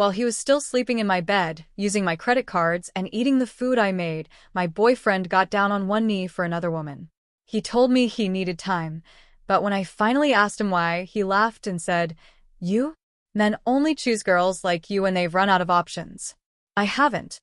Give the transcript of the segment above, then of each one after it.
While he was still sleeping in my bed, using my credit cards and eating the food I made, my boyfriend got down on one knee for another woman. He told me he needed time, but when I finally asked him why, he laughed and said, "You? Men only choose girls like you when they've run out of options." I haven't.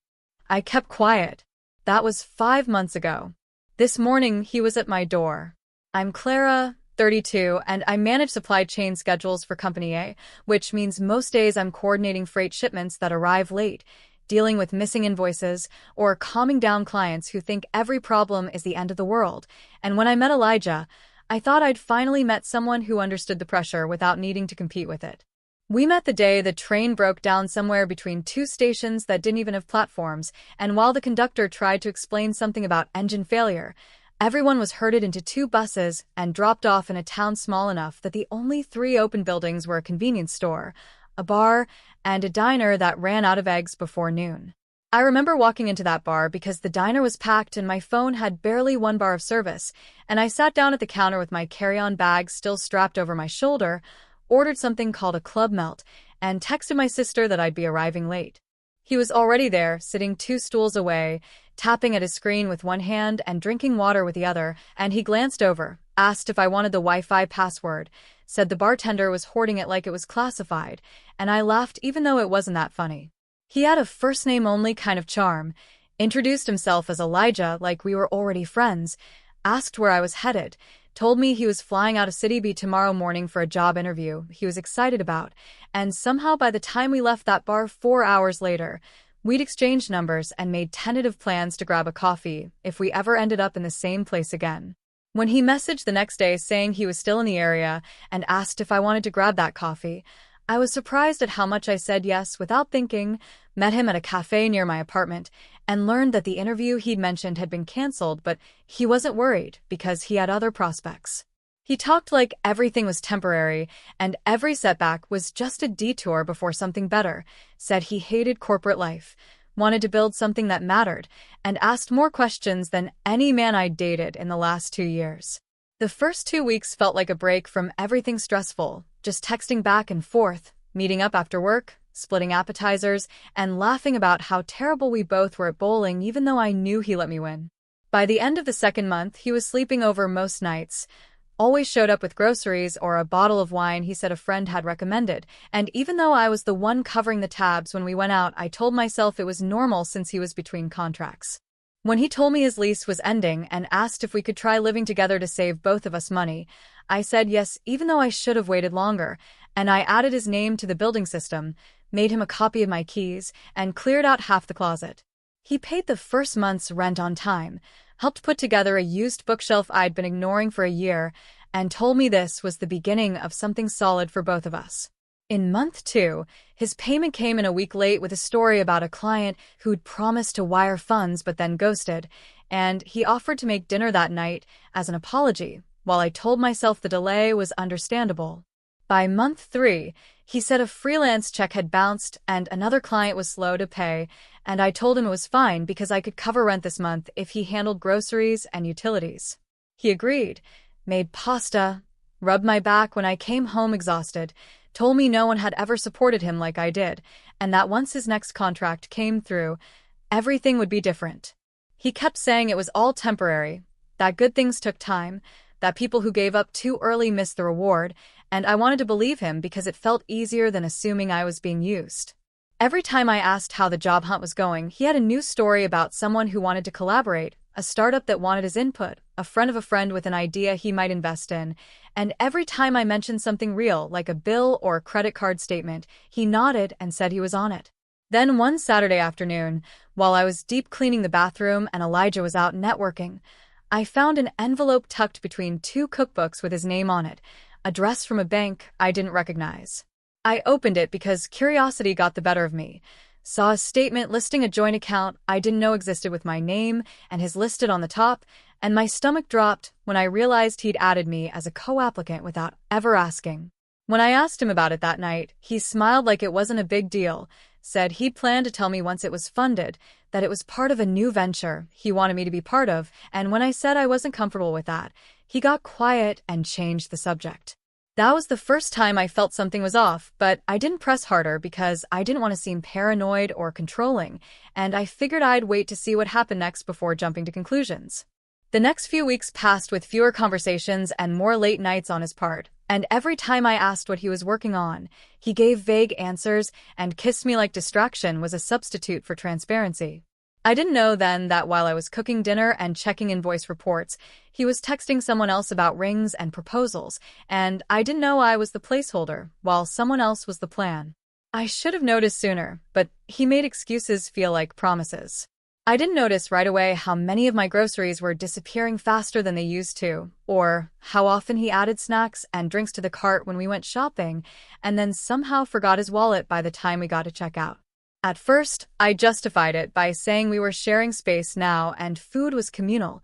I kept quiet. That was 5 months ago. This morning, he was at my door. I'm Clara, 32, and I manage supply chain schedules for Company A, which means most days I'm coordinating freight shipments that arrive late, dealing with missing invoices, or calming down clients who think every problem is the end of the world. And when I met Elijah, I thought I'd finally met someone who understood the pressure without needing to compete with it. We met the day the train broke down somewhere between 2 stations that didn't even have platforms, and while the conductor tried to explain something about engine failure, everyone was herded into 2 buses and dropped off in a town small enough that the only 3 open buildings were a convenience store, a bar, and a diner that ran out of eggs before noon. I remember walking into that bar because the diner was packed and my phone had barely 1 bar of service, and I sat down at the counter with my carry-on bag still strapped over my shoulder, ordered something called a club melt, and texted my sister that I'd be arriving late. He was already there, sitting 2 stools away, tapping at his screen with one hand and drinking water with the other, and he glanced over, asked if I wanted the Wi-Fi password, said the bartender was hoarding it like it was classified, and I laughed even though it wasn't that funny. He had a first-name-only kind of charm, introduced himself as Elijah like we were already friends, asked where I was headed, told me he was flying out of City B tomorrow morning for a job interview he was excited about, and somehow by the time we left that bar 4 hours later, we'd exchanged numbers and made tentative plans to grab a coffee if we ever ended up in the same place again. When he messaged the next day saying he was still in the area and asked if I wanted to grab that coffee, I was surprised at how much I said yes without thinking, met him at a cafe near my apartment, and learned that the interview he'd mentioned had been canceled, but he wasn't worried because he had other prospects. He talked like everything was temporary and every setback was just a detour before something better, said he hated corporate life, wanted to build something that mattered, and asked more questions than any man I'd dated in the last 2 years. The first 2 weeks felt like a break from everything stressful, just texting back and forth, meeting up after work, splitting appetizers, and laughing about how terrible we both were at bowling even though I knew he let me win. By the end of the 2nd month, he was sleeping over most nights, always showed up with groceries or a bottle of wine he said a friend had recommended, and even though I was the one covering the tabs when we went out, I told myself it was normal since he was between contracts. When he told me his lease was ending and asked if we could try living together to save both of us money, I said yes even though I should have waited longer, and I added his name to the building system, made him a copy of my keys, and cleared out half the closet. He paid the first month's rent on time, helped put together a used bookshelf I'd been ignoring for a year, and told me this was the beginning of something solid for both of us. In month 2, his payment came in a week late with a story about a client who'd promised to wire funds but then ghosted, and he offered to make dinner that night as an apology, while I told myself the delay was understandable. By month 3, he said a freelance check had bounced and another client was slow to pay, and I told him it was fine because I could cover rent this month if he handled groceries and utilities. He agreed, made pasta, rubbed my back when I came home exhausted, told me no one had ever supported him like I did, and that once his next contract came through, everything would be different. He kept saying it was all temporary, that good things took time, that people who gave up too early missed the reward, and I wanted to believe him because it felt easier than assuming I was being used. Every time I asked how the job hunt was going, he had a new story about someone who wanted to collaborate, a startup that wanted his input, a friend of a friend with an idea he might invest in, and every time I mentioned something real, like a bill or a credit card statement, he nodded and said he was on it. Then one Saturday afternoon, while I was deep cleaning the bathroom and Elijah was out networking, I found an envelope tucked between 2 cookbooks with his name on it, addressed from a bank I didn't recognize. I opened it because curiosity got the better of me, saw a statement listing a joint account I didn't know existed with my name and his listed on the top, and my stomach dropped when I realized he'd added me as a co-applicant without ever asking. When I asked him about it that night, he smiled like it wasn't a big deal, said he'd planned to tell me once it was funded, that it was part of a new venture he wanted me to be part of, and when I said I wasn't comfortable with that, he got quiet and changed the subject. That was the first time I felt something was off, but I didn't press harder because I didn't want to seem paranoid or controlling, and I figured I'd wait to see what happened next before jumping to conclusions. The next few weeks passed with fewer conversations and more late nights on his part, and every time I asked what he was working on, he gave vague answers and kissed me like distraction was a substitute for transparency. I didn't know then that while I was cooking dinner and checking invoice reports, he was texting someone else about rings and proposals, and I didn't know I was the placeholder, while someone else was the plan. I should have noticed sooner, but he made excuses feel like promises. I didn't notice right away how many of my groceries were disappearing faster than they used to, or how often he added snacks and drinks to the cart when we went shopping, and then somehow forgot his wallet by the time we got to checkout. At first, I justified it by saying we were sharing space now and food was communal,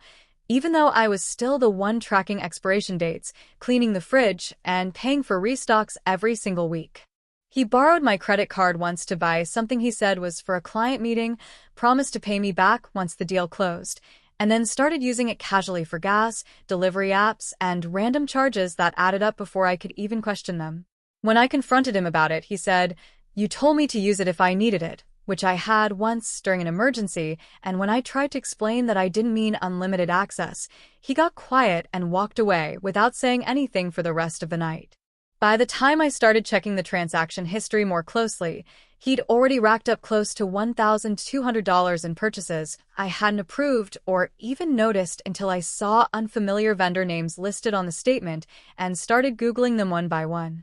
even though I was still the one tracking expiration dates, cleaning the fridge, and paying for restocks every single week. He borrowed my credit card once to buy something he said was for a client meeting, promised to pay me back once the deal closed, and then started using it casually for gas, delivery apps, and random charges that added up before I could even question them. When I confronted him about it, he said, "You told me to use it if I needed it," which I had once during an emergency, and when I tried to explain that I didn't mean unlimited access, he got quiet and walked away without saying anything for the rest of the night. By the time I started checking the transaction history more closely, he'd already racked up close to $1,200 in purchases I hadn't approved or even noticed until I saw unfamiliar vendor names listed on the statement and started Googling them one by one.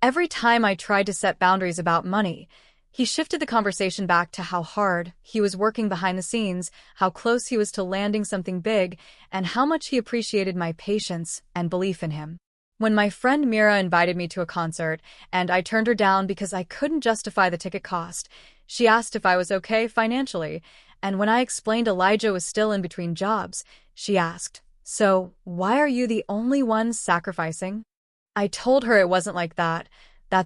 Every time I tried to set boundaries about money, he shifted the conversation back to how hard he was working behind the scenes, how close he was to landing something big, and how much he appreciated my patience and belief in him. When my friend Mira invited me to a concert, and I turned her down because I couldn't justify the ticket cost, she asked if I was okay financially, and when I explained Elijah was still in between jobs, she asked, "So, why are you the only one sacrificing?" I told her it wasn't like that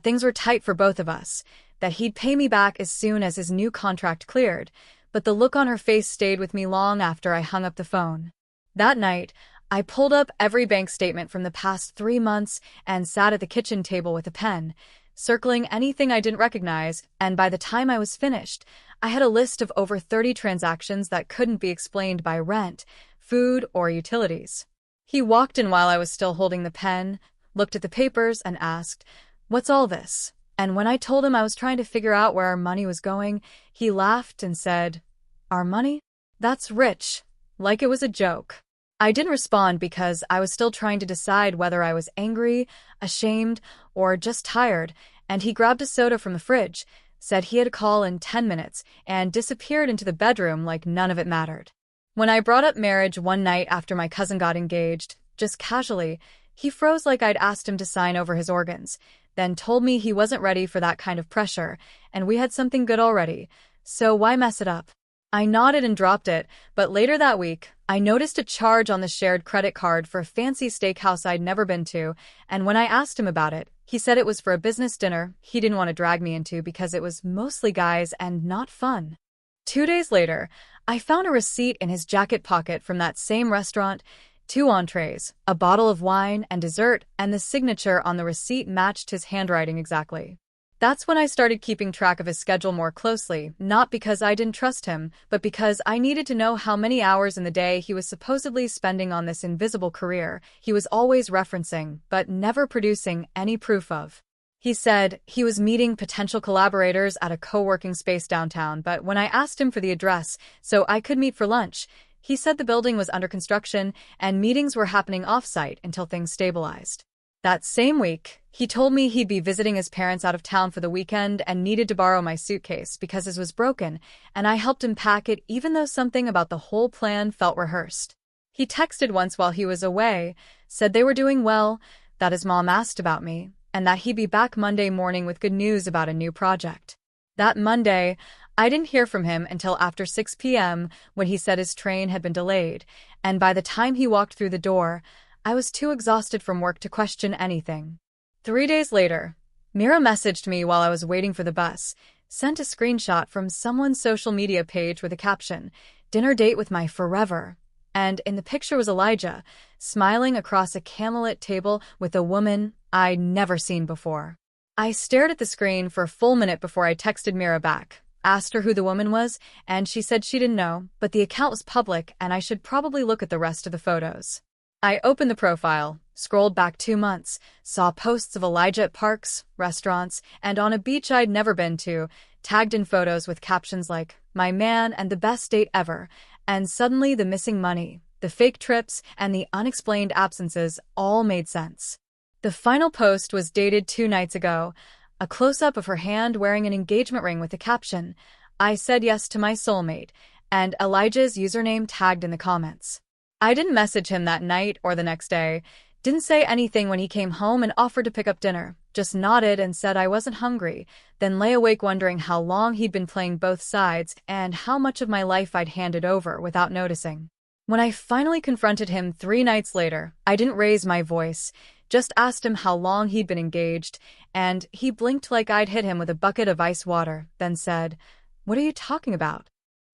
things were tight for both of us, that he'd pay me back as soon as his new contract cleared, but the look on her face stayed with me long after I hung up the phone. That night, I pulled up every bank statement from the past 3 months and sat at the kitchen table with a pen, circling anything I didn't recognize, and by the time I was finished, I had a list of over 30 transactions that couldn't be explained by rent, food, or utilities. He walked in while I was still holding the pen, looked at the papers, and asked, "What's all this?" And when I told him I was trying to figure out where our money was going, he laughed and said, "Our money? That's rich," like it was a joke. I didn't respond because I was still trying to decide whether I was angry, ashamed, or just tired, and he grabbed a soda from the fridge, said he had a call in 10 minutes, and disappeared into the bedroom like none of it mattered. When I brought up marriage one night after my cousin got engaged, just casually, he froze like I'd asked him to sign over his organs, then told me he wasn't ready for that kind of pressure, and we had something good already, so why mess it up? I nodded and dropped it, but later that week, I noticed a charge on the shared credit card for a fancy steakhouse I'd never been to, and when I asked him about it, he said it was for a business dinner he didn't want to drag me into because it was mostly guys and not fun. 2 days later, I found a receipt in his jacket pocket from that same restaurant, 2 entrees, a bottle of wine and dessert, and the signature on the receipt matched his handwriting exactly. That's when I started keeping track of his schedule more closely, not because I didn't trust him, but because I needed to know how many hours in the day he was supposedly spending on this invisible career he was always referencing, but never producing any proof of. He said he was meeting potential collaborators at a co-working space downtown, but when I asked him for the address so I could meet for lunch, he said the building was under construction and meetings were happening off-site until things stabilized. That same week, he told me he'd be visiting his parents out of town for the weekend and needed to borrow my suitcase because his was broken, and I helped him pack it even though something about the whole plan felt rehearsed. He texted once while he was away, said they were doing well, that his mom asked about me, and that he'd be back Monday morning with good news about a new project. That Monday, I didn't hear from him until after 6 p.m. when he said his train had been delayed, and by the time he walked through the door, I was too exhausted from work to question anything. 3 days later, Mira messaged me while I was waiting for the bus, sent a screenshot from someone's social media page with a caption, "Dinner date with my forever," and in the picture was Elijah, smiling across a candlelit table with a woman I'd never seen before. I stared at the screen for a full minute before I texted Mira back, asked her who the woman was, and she said she didn't know, but the account was public and I should probably look at the rest of the photos. I opened the profile, scrolled back 2 months, saw posts of Elijah at parks, restaurants, and on a beach I'd never been to, tagged in photos with captions like, "My man and the best date ever," and suddenly the missing money, the fake trips, and the unexplained absences all made sense. The final post was dated 2 nights ago, a close-up of her hand wearing an engagement ring with the caption, "I said yes to my soulmate," and Elijah's username tagged in the comments. I didn't message him that night or the next day, didn't say anything when he came home and offered to pick up dinner, just nodded and said I wasn't hungry, then lay awake wondering how long he'd been playing both sides and how much of my life I'd handed over without noticing. When I finally confronted him 3 nights later, I didn't raise my voice, just asked him how long he'd been engaged, and he blinked like I'd hit him with a bucket of ice water, then said, "What are you talking about?"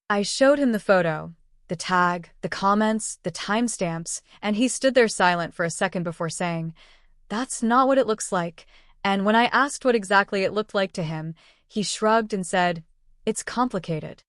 I showed him the photo, the tag, the comments, the timestamps, and he stood there silent for a second before saying, "That's not what it looks like," and when I asked what exactly it looked like to him, he shrugged and said, "It's complicated."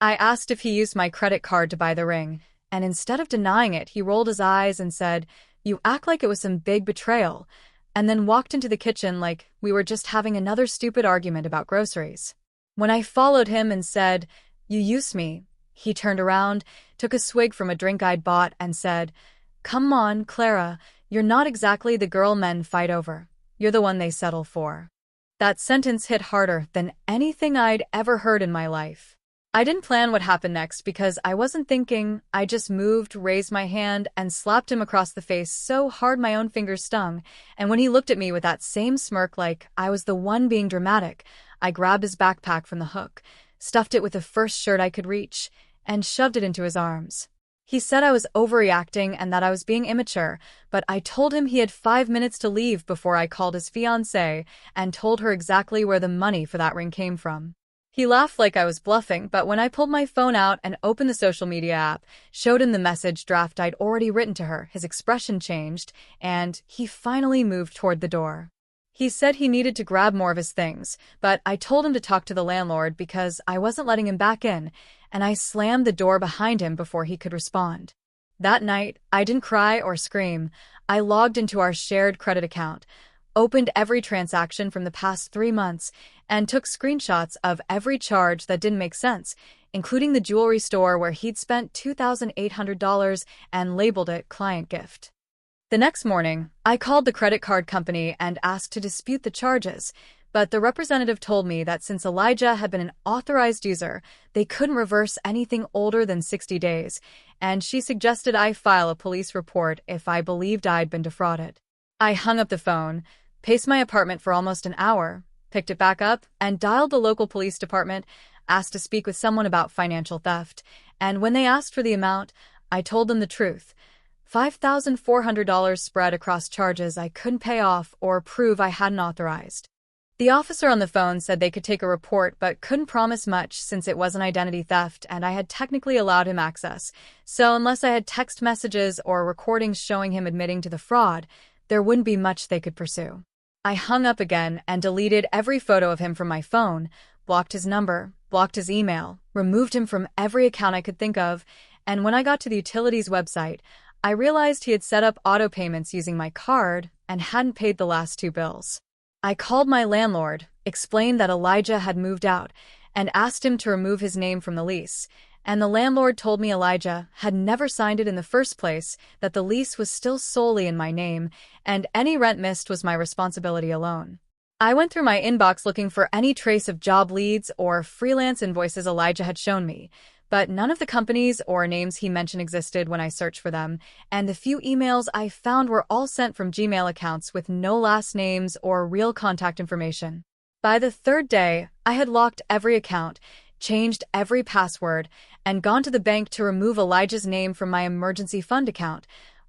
I asked if he used my credit card to buy the ring, and instead of denying it, he rolled his eyes and said, "You act like it was some big betrayal," and then walked into the kitchen like we were just having another stupid argument about groceries. When I followed him and said, "You used me," he turned around, took a swig from a drink I'd bought, and said, "Come on, Clara, you're not exactly the girl men fight over. You're the one they settle for." That sentence hit harder than anything I'd ever heard in my life. I didn't plan what happened next because I wasn't thinking. I just moved, raised my hand, and slapped him across the face so hard my own fingers stung, and when he looked at me with that same smirk like I was the one being dramatic, I grabbed his backpack from the hook, stuffed it with the first shirt I could reach, and shoved it into his arms. He said I was overreacting and that I was being immature, but I told him he had 5 minutes to leave before I called his fiancée and told her exactly where the money for that ring came from. He laughed like I was bluffing, but when I pulled my phone out and opened the social media app, showed him the message draft I'd already written to her, his expression changed, and he finally moved toward the door. He said he needed to grab more of his things, but I told him to talk to the landlord because I wasn't letting him back in, and I slammed the door behind him before he could respond. That night, I didn't cry or scream. I logged into our shared credit account, opened every transaction from the past 3 months, and took screenshots of every charge that didn't make sense, including the jewelry store where he'd spent $2,800 and labeled it client gift. The next morning, I called the credit card company and asked to dispute the charges, but the representative told me that since Elijah had been an authorized user, they couldn't reverse anything older than 60 days, and she suggested I file a police report if I believed I'd been defrauded. I hung up the phone, paced my apartment for almost an hour, picked it back up, and dialed the local police department, asked to speak with someone about financial theft, and when they asked for the amount, I told them the truth. $5,400 spread across charges I couldn't pay off or prove I hadn't authorized. The officer on the phone said they could take a report but couldn't promise much since it wasn't identity theft and I had technically allowed him access, so unless I had text messages or recordings showing him admitting to the fraud, there wouldn't be much they could pursue. I hung up again and deleted every photo of him from my phone, blocked his number, blocked his email, removed him from every account I could think of, and when I got to the utilities website, I realized he had set up auto payments using my card and hadn't paid the last 2 bills. I called my landlord, explained that Elijah had moved out, and asked him to remove his name from the lease, and the landlord told me Elijah had never signed it in the first place, that the lease was still solely in my name, and any rent missed was my responsibility alone. I went through my inbox looking for any trace of job leads or freelance invoices Elijah had shown me, but none of the companies or names he mentioned existed when I searched for them, and the few emails I found were all sent from Gmail accounts with no last names or real contact information. By the 3rd day, I had locked every account, changed every password, and gone to the bank to remove Elijah's name from my emergency fund account,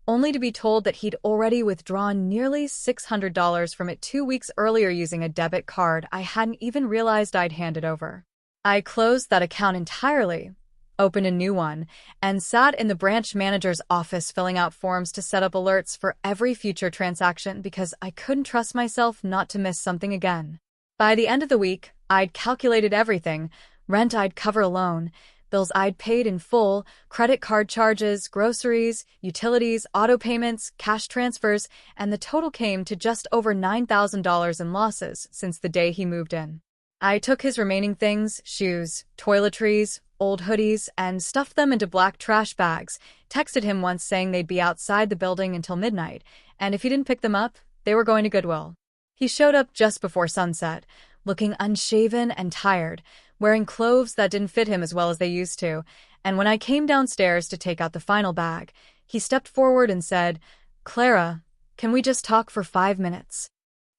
only to be told that he'd already withdrawn nearly $600 from it 2 weeks earlier using a debit card I hadn't even realized I'd handed over. I closed that account entirely, opened a new one, and sat in the branch manager's office filling out forms to set up alerts for every future transaction because I couldn't trust myself not to miss something again. By the end of the week, I'd calculated everything: rent I'd cover alone, bills I'd paid in full, credit card charges, groceries, utilities, auto payments, cash transfers, and the total came to just over $9,000 in losses since the day he moved in. I took his remaining things, shoes, toiletries, old hoodies, and stuffed them into black trash bags, texted him once saying they'd be outside the building until midnight, and if he didn't pick them up, they were going to Goodwill. He showed up just before sunset, looking unshaven and tired, wearing clothes that didn't fit him as well as they used to, and when I came downstairs to take out the final bag, he stepped forward and said, "Clara, can we just talk for 5 minutes?"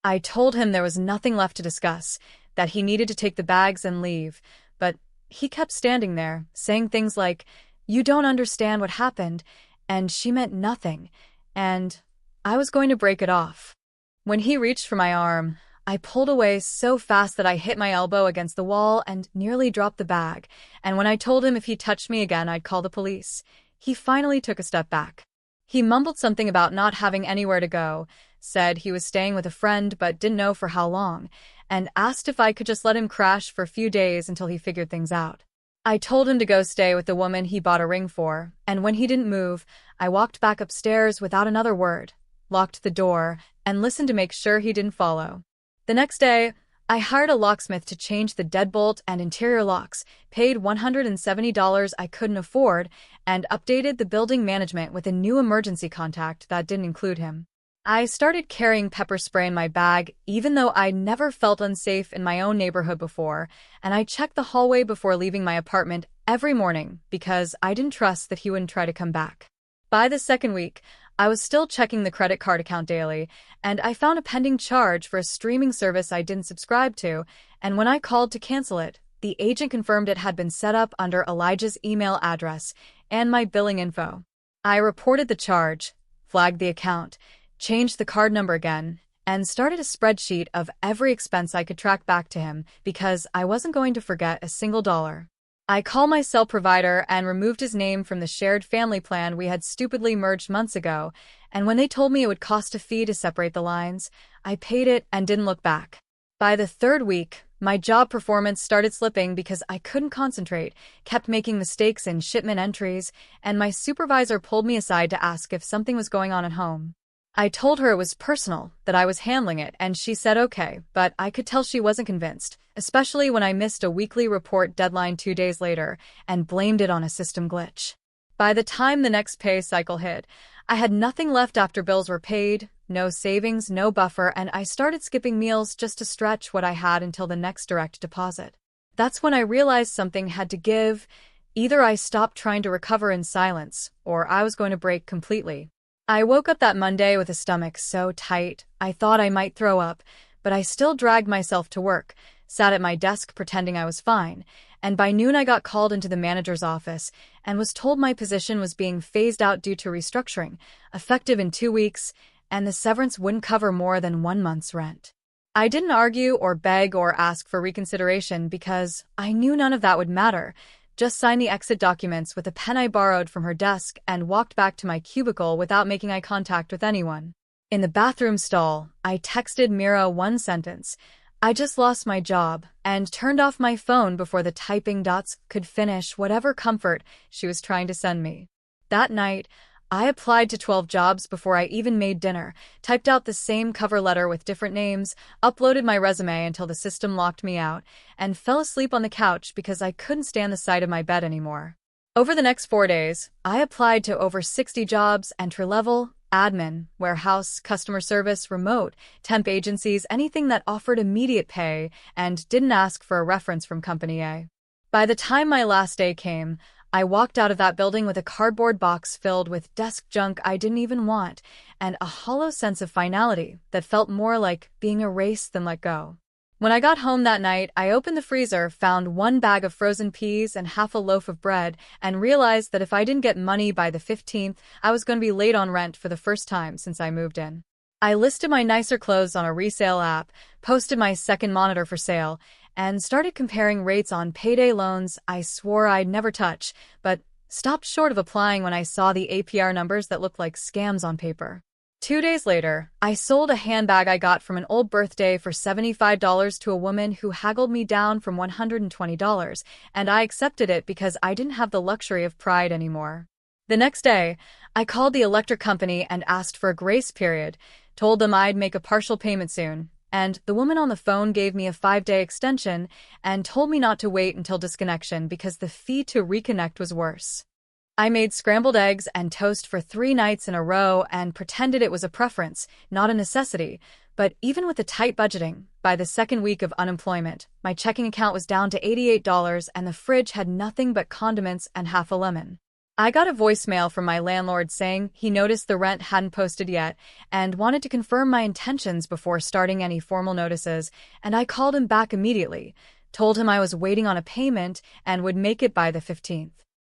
I told him there was nothing left to discuss, that he needed to take the bags and leave, but he kept standing there, saying things like, "You don't understand what happened," and "she meant nothing," and I was going to break it off. When he reached for my arm, I pulled away so fast that I hit my elbow against the wall and nearly dropped the bag, and when I told him if he touched me again I'd call the police, he finally took a step back. He mumbled something about not having anywhere to go, said he was staying with a friend but didn't know for how long, and asked if I could just let him crash for a few days until he figured things out. I told him to go stay with the woman he bought a ring for, and when he didn't move, I walked back upstairs without another word, locked the door, and listened to make sure he didn't follow. The next day, I hired a locksmith to change the deadbolt and interior locks, paid $170 I couldn't afford, and updated the building management with a new emergency contact that didn't include him. I started carrying pepper spray in my bag, even though I never felt unsafe in my own neighborhood before, and I checked the hallway before leaving my apartment every morning because I didn't trust that he wouldn't try to come back. By the second week, I was still checking the credit card account daily, and I found a pending charge for a streaming service I didn't subscribe to, and when I called to cancel it, the agent confirmed it had been set up under Elijah's email address and my billing info. I reported the charge, flagged the account, changed the card number again, and started a spreadsheet of every expense I could track back to him because I wasn't going to forget a single dollar. I called my cell provider and removed his name from the shared family plan we had stupidly merged months ago, and when they told me it would cost a fee to separate the lines, I paid it and didn't look back. By the third week, my job performance started slipping because I couldn't concentrate, kept making mistakes in shipment entries, and my supervisor pulled me aside to ask if something was going on at home. I told her it was personal, that I was handling it, and she said okay, but I could tell she wasn't convinced, especially when I missed a weekly report deadline 2 days later and blamed it on a system glitch. By the time the next pay cycle hit, I had nothing left after bills were paid, no savings, no buffer, and I started skipping meals just to stretch what I had until the next direct deposit. That's when I realized something had to give. Either I stopped trying to recover in silence, or I was going to break completely. I woke up that Monday with a stomach so tight I thought I might throw up, but I still dragged myself to work, sat at my desk pretending I was fine, and by noon I got called into the manager's office and was told my position was being phased out due to restructuring, effective in 2 weeks, and the severance wouldn't cover more than 1 month's rent. I didn't argue or beg or ask for reconsideration because I knew none of that would matter. Just signed the exit documents with a pen I borrowed from her desk and walked back to my cubicle without making eye contact with anyone. In the bathroom stall, I texted Mira one sentence, "I just lost my job," and turned off my phone before the typing dots could finish whatever comfort she was trying to send me. That night, I applied to 12 jobs before I even made dinner, typed out the same cover letter with different names, uploaded my resume until the system locked me out, and fell asleep on the couch because I couldn't stand the sight of my bed anymore. Over the next 4 days, I applied to over 60 jobs, entry-level, admin, warehouse, customer service, remote, temp agencies, anything that offered immediate pay and didn't ask for a reference from Company A. By the time my last day came, I walked out of that building with a cardboard box filled with desk junk I didn't even want, and a hollow sense of finality that felt more like being erased than let go. When I got home that night, I opened the freezer, found 1 bag of frozen peas and half a loaf of bread, and realized that if I didn't get money by the 15th, I was going to be late on rent for the first time since I moved in. I listed my nicer clothes on a resale app, posted my second monitor for sale, and started comparing rates on payday loans I swore I'd never touch, but stopped short of applying when I saw the APR numbers that looked like scams on paper. 2 days later, I sold a handbag I got from an old birthday for $75 to a woman who haggled me down from $120, and I accepted it because I didn't have the luxury of pride anymore. The next day, I called the electric company and asked for a grace period, told them I'd make a partial payment soon, and the woman on the phone gave me a 5-day extension and told me not to wait until disconnection because the fee to reconnect was worse. I made scrambled eggs and toast for 3 nights in a row and pretended it was a preference, not a necessity. But even with the tight budgeting, by the second week of unemployment, my checking account was down to $88 and the fridge had nothing but condiments and half a lemon. I got a voicemail from my landlord saying he noticed the rent hadn't posted yet and wanted to confirm my intentions before starting any formal notices, and I called him back immediately, told him I was waiting on a payment and would make it by the 15th.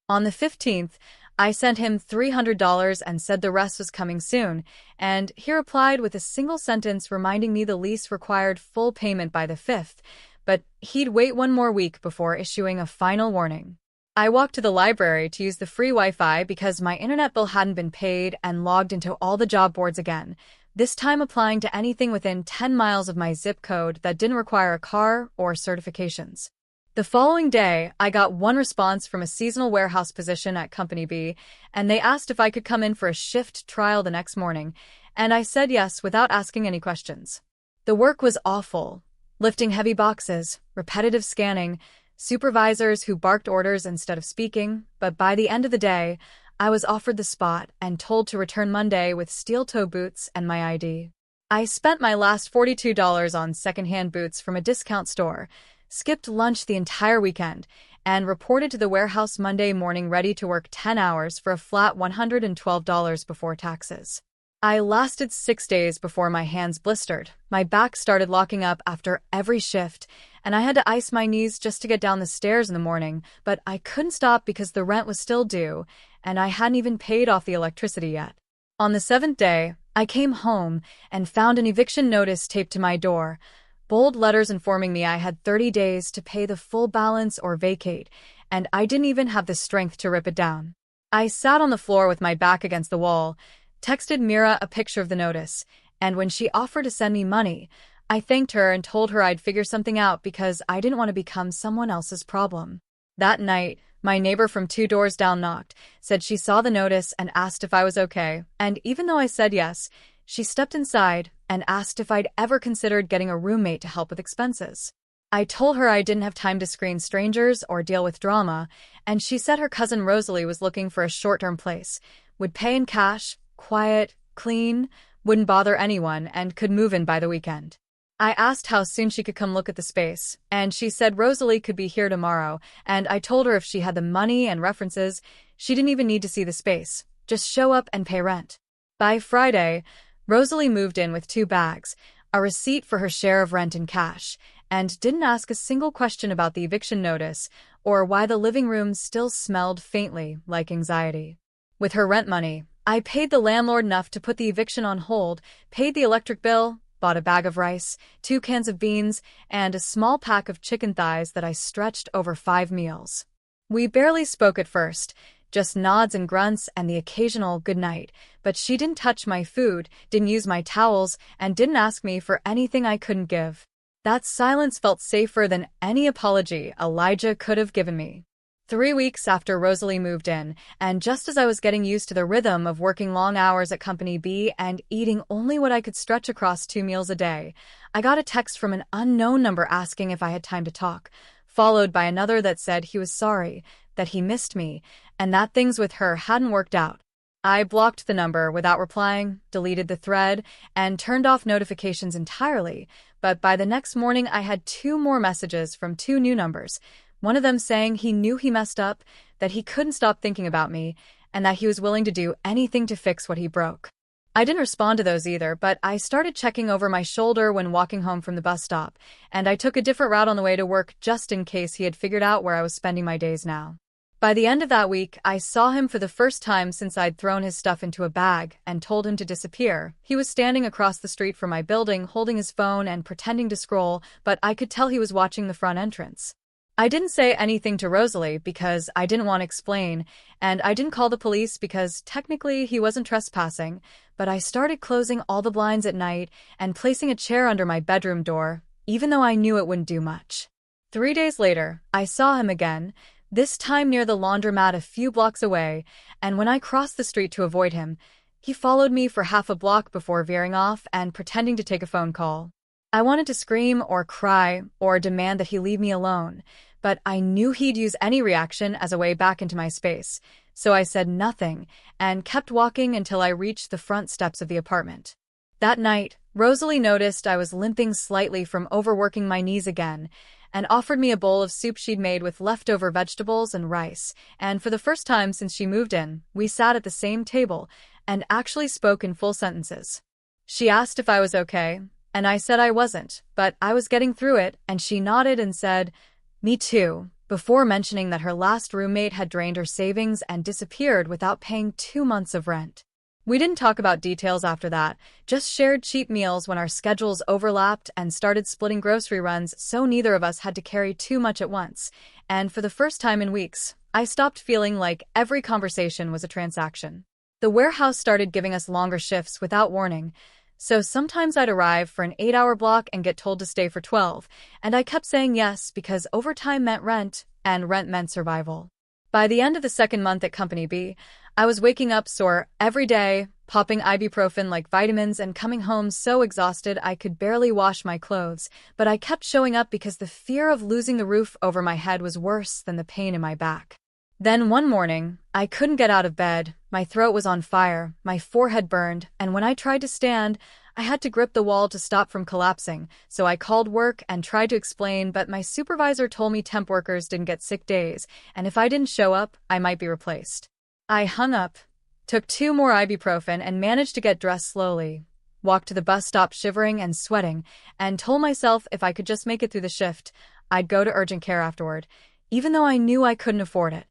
On the 15th, I sent him $300 and said the rest was coming soon, and he replied with a single sentence reminding me the lease required full payment by the 5th, but he'd wait 1 more week before issuing a final warning. I walked to the library to use the free Wi-Fi because my internet bill hadn't been paid and logged into all the job boards again, this time applying to anything within 10 miles of my zip code that didn't require a car or certifications. The following day, I got one response from a seasonal warehouse position at Company B, and they asked if I could come in for a shift trial the next morning, and I said yes without asking any questions. The work was awful. Lifting heavy boxes, repetitive scanning, supervisors who barked orders instead of speaking, but by the end of the day, I was offered the spot and told to return Monday with steel-toe boots and my ID. I spent my last $42 on secondhand boots from a discount store, skipped lunch the entire weekend, and reported to the warehouse Monday morning ready to work 10 hours for a flat $112 before taxes. I lasted 6 days before my hands blistered. My back started locking up after every shift, and I had to ice my knees just to get down the stairs in the morning, but I couldn't stop because the rent was still due, and I hadn't even paid off the electricity yet. On the 7th day, I came home and found an eviction notice taped to my door, bold letters informing me I had 30 days to pay the full balance or vacate, and I didn't even have the strength to rip it down. I sat on the floor with my back against the wall, texted Mira a picture of the notice, and when she offered to send me money, I thanked her and told her I'd figure something out because I didn't want to become someone else's problem. That night, my neighbor from 2 doors down knocked, said she saw the notice and asked if I was okay, and even though I said yes, she stepped inside and asked if I'd ever considered getting a roommate to help with expenses. I told her I didn't have time to screen strangers or deal with drama, and she said her cousin Rosalie was looking for a short-term place, would pay in cash, quiet, clean, wouldn't bother anyone, and could move in by the weekend. I asked how soon she could come look at the space, and she said Rosalie could be here tomorrow, and I told her if she had the money and references, she didn't even need to see the space, just show up and pay rent. By Friday, Rosalie moved in with 2 bags, a receipt for her share of rent in cash, and didn't ask a single question about the eviction notice or why the living room still smelled faintly like anxiety. With her rent money, I paid the landlord enough to put the eviction on hold, paid the electric bill, bought a bag of rice, 2 cans of beans, and a small pack of chicken thighs that I stretched over 5 meals. We barely spoke at first, just nods and grunts and the occasional good night, but she didn't touch my food, didn't use my towels, and didn't ask me for anything I couldn't give. That silence felt safer than any apology Elijah could have given me. 3 weeks after Rosalie moved in, and just as I was getting used to the rhythm of working long hours at Company B and eating only what I could stretch across 2 meals a day, I got a text from an unknown number asking if I had time to talk, followed by another that said he was sorry, that he missed me, and that things with her hadn't worked out. I blocked the number without replying, deleted the thread, and turned off notifications entirely, but by the next morning I had 2 more messages from 2 new numbers, one of them saying he knew he messed up, that he couldn't stop thinking about me, and that he was willing to do anything to fix what he broke. I didn't respond to those either, but I started checking over my shoulder when walking home from the bus stop, and I took a different route on the way to work just in case he had figured out where I was spending my days now. By the end of that week, I saw him for the first time since I'd thrown his stuff into a bag and told him to disappear. He was standing across the street from my building, holding his phone and pretending to scroll, but I could tell he was watching the front entrance. I didn't say anything to Rosalie because I didn't want to explain, and I didn't call the police because technically he wasn't trespassing, but I started closing all the blinds at night and placing a chair under my bedroom door, even though I knew it wouldn't do much. 3 days later, I saw him again, this time near the laundromat a few blocks away, and when I crossed the street to avoid him, he followed me for half a block before veering off and pretending to take a phone call. I wanted to scream or cry or demand that he leave me alone, but I knew he'd use any reaction as a way back into my space, so I said nothing and kept walking until I reached the front steps of the apartment. That night, Rosalie noticed I was limping slightly from overworking my knees again, and offered me a bowl of soup she'd made with leftover vegetables and rice, and for the first time since she moved in, we sat at the same table and actually spoke in full sentences. She asked if I was okay, and I said I wasn't, but I was getting through it, and she nodded and said, "Me too," before mentioning that her last roommate had drained her savings and disappeared without paying 2 months of rent. We didn't talk about details after that, just shared cheap meals when our schedules overlapped and started splitting grocery runs so neither of us had to carry too much at once. And for the first time in weeks, I stopped feeling like every conversation was a transaction. The warehouse started giving us longer shifts without warning, so sometimes I'd arrive for an 8-hour block and get told to stay for 12, and I kept saying yes because overtime meant rent, and rent meant survival. By the end of the second month at Company B, I was waking up sore every day, popping ibuprofen like vitamins and coming home so exhausted I could barely wash my clothes, but I kept showing up because the fear of losing the roof over my head was worse than the pain in my back. Then one morning, I couldn't get out of bed, my throat was on fire, my forehead burned, and when I tried to stand, I had to grip the wall to stop from collapsing, so I called work and tried to explain, but my supervisor told me temp workers didn't get sick days, and if I didn't show up, I might be replaced. I hung up, took 2 more ibuprofen and managed to get dressed slowly, walked to the bus stop shivering and sweating, and told myself if I could just make it through the shift, I'd go to urgent care afterward, even though I knew I couldn't afford it.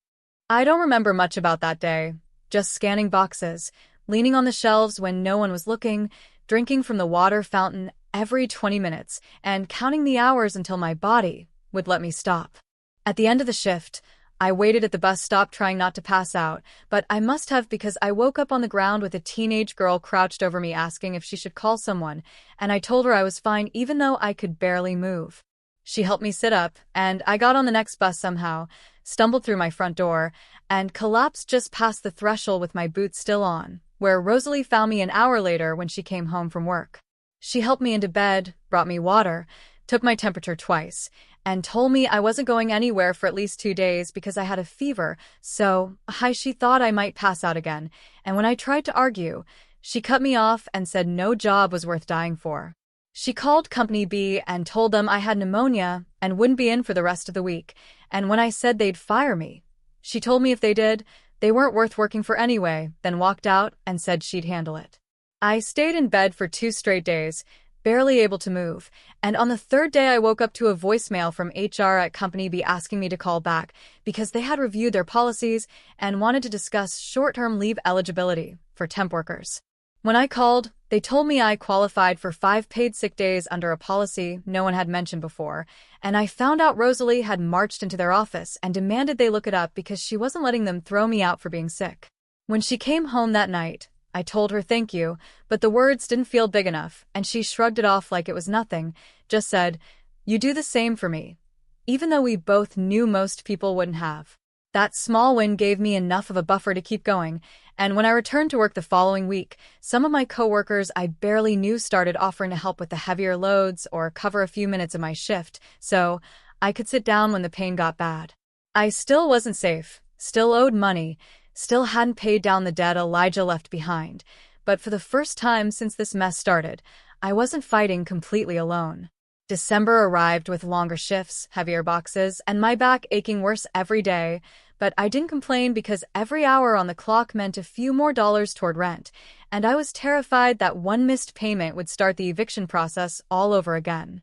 I don't remember much about that day, just scanning boxes, leaning on the shelves when no one was looking, drinking from the water fountain every 20 minutes, and counting the hours until my body would let me stop. At the end of the shift, I waited at the bus stop trying not to pass out, but I must have because I woke up on the ground with a teenage girl crouched over me asking if she should call someone, and I told her I was fine even though I could barely move. She helped me sit up, and I got on the next bus somehow, stumbled through my front door, and collapsed just past the threshold with my boots still on, where Rosalie found me an hour later when she came home from work. She helped me into bed, brought me water, took my temperature twice, and told me I wasn't going anywhere for at least 2 days because I had a fever, so she thought I might pass out again, and when I tried to argue, she cut me off and said no job was worth dying for. She called Company B and told them I had pneumonia and wouldn't be in for the rest of the week, and when I said they'd fire me, she told me if they did, they weren't worth working for anyway, then walked out and said she'd handle it. I stayed in bed for 2 straight days, barely able to move, and on the 3rd day I woke up to a voicemail from HR at Company B asking me to call back because they had reviewed their policies and wanted to discuss short-term leave eligibility for temp workers. When I called, they told me I qualified for 5 paid sick days under a policy no one had mentioned before, and I found out Rosalie had marched into their office and demanded they look it up because she wasn't letting them throw me out for being sick. When she came home that night, I told her thank you, but the words didn't feel big enough, and she shrugged it off like it was nothing, just said, "You do the same for me," even though we both knew most people wouldn't have. That small win gave me enough of a buffer to keep going, and when I returned to work the following week, some of my coworkers I barely knew started offering to help with the heavier loads or cover a few minutes of my shift, so I could sit down when the pain got bad. I still wasn't safe, still owed money, still hadn't paid down the debt Elijah left behind, but for the first time since this mess started, I wasn't fighting completely alone. December arrived with longer shifts, heavier boxes, and my back aching worse every day, but I didn't complain because every hour on the clock meant a few more dollars toward rent, and I was terrified that one missed payment would start the eviction process all over again.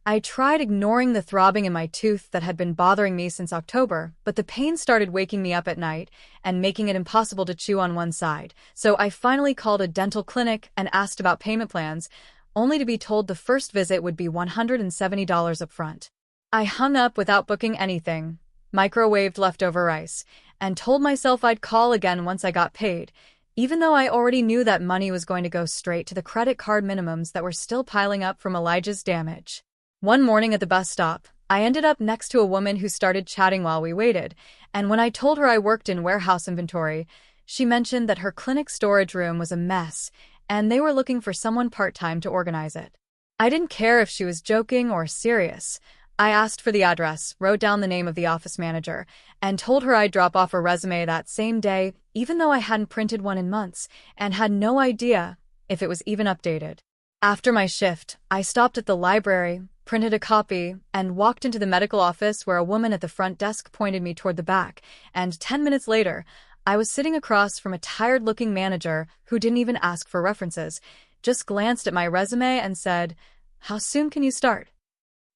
I tried ignoring the throbbing in my tooth that had been bothering me since October, but the pain started waking me up at night and making it impossible to chew on one side. So I finally called a dental clinic and asked about payment plans, only to be told the first visit would be $170 up front. I hung up without booking anything, microwaved leftover rice, and told myself I'd call again once I got paid, even though I already knew that money was going to go straight to the credit card minimums that were still piling up from Elijah's damage. One morning at the bus stop, I ended up next to a woman who started chatting while we waited, and when I told her I worked in warehouse inventory, she mentioned that her clinic storage room was a mess, and they were looking for someone part-time to organize it. I didn't care if she was joking or serious. I asked for the address, wrote down the name of the office manager, and told her I'd drop off a resume that same day, even though I hadn't printed one in months, and had no idea if it was even updated. After my shift, I stopped at the library, printed a copy, and walked into the medical office where a woman at the front desk pointed me toward the back, and 10 minutes later, I was sitting across from a tired-looking manager who didn't even ask for references, just glanced at my resume and said, "How soon can you start?"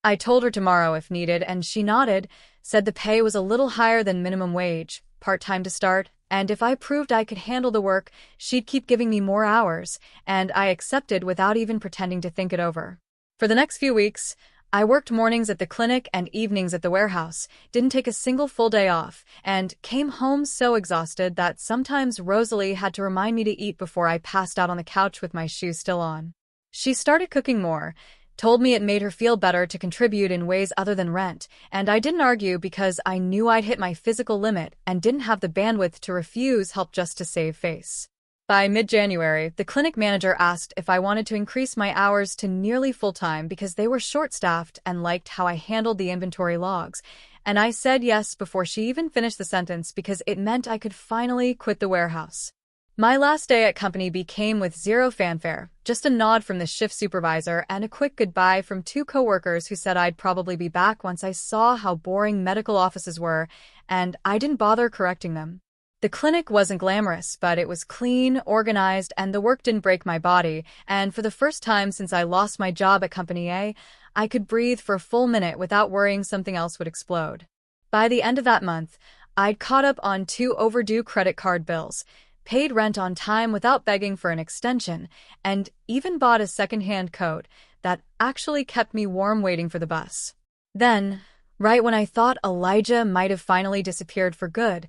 I told her tomorrow if needed, and she nodded, said the pay was a little higher than minimum wage, part-time to start, and if I proved I could handle the work, she'd keep giving me more hours, and I accepted without even pretending to think it over. For the next few weeks, I worked mornings at the clinic and evenings at the warehouse, didn't take a single full day off, and came home so exhausted that sometimes Rosalie had to remind me to eat before I passed out on the couch with my shoes still on. She started cooking more, told me it made her feel better to contribute in ways other than rent, and I didn't argue because I knew I'd hit my physical limit and didn't have the bandwidth to refuse help just to save face. By mid-January, the clinic manager asked if I wanted to increase my hours to nearly full-time because they were short-staffed and liked how I handled the inventory logs, and I said yes before she even finished the sentence because it meant I could finally quit the warehouse. My last day at company became with zero fanfare, just a nod from the shift supervisor and a quick goodbye from two coworkers who said I'd probably be back once I saw how boring medical offices were, and I didn't bother correcting them. The clinic wasn't glamorous, but it was clean, organized, and the work didn't break my body, and for the first time since I lost my job at Company A, I could breathe for a full minute without worrying something else would explode. By the end of that month, I'd caught up on 2 overdue credit card bills, paid rent on time without begging for an extension, and even bought a second-hand coat that actually kept me warm waiting for the bus. Then, right when I thought Elijah might have finally disappeared for good,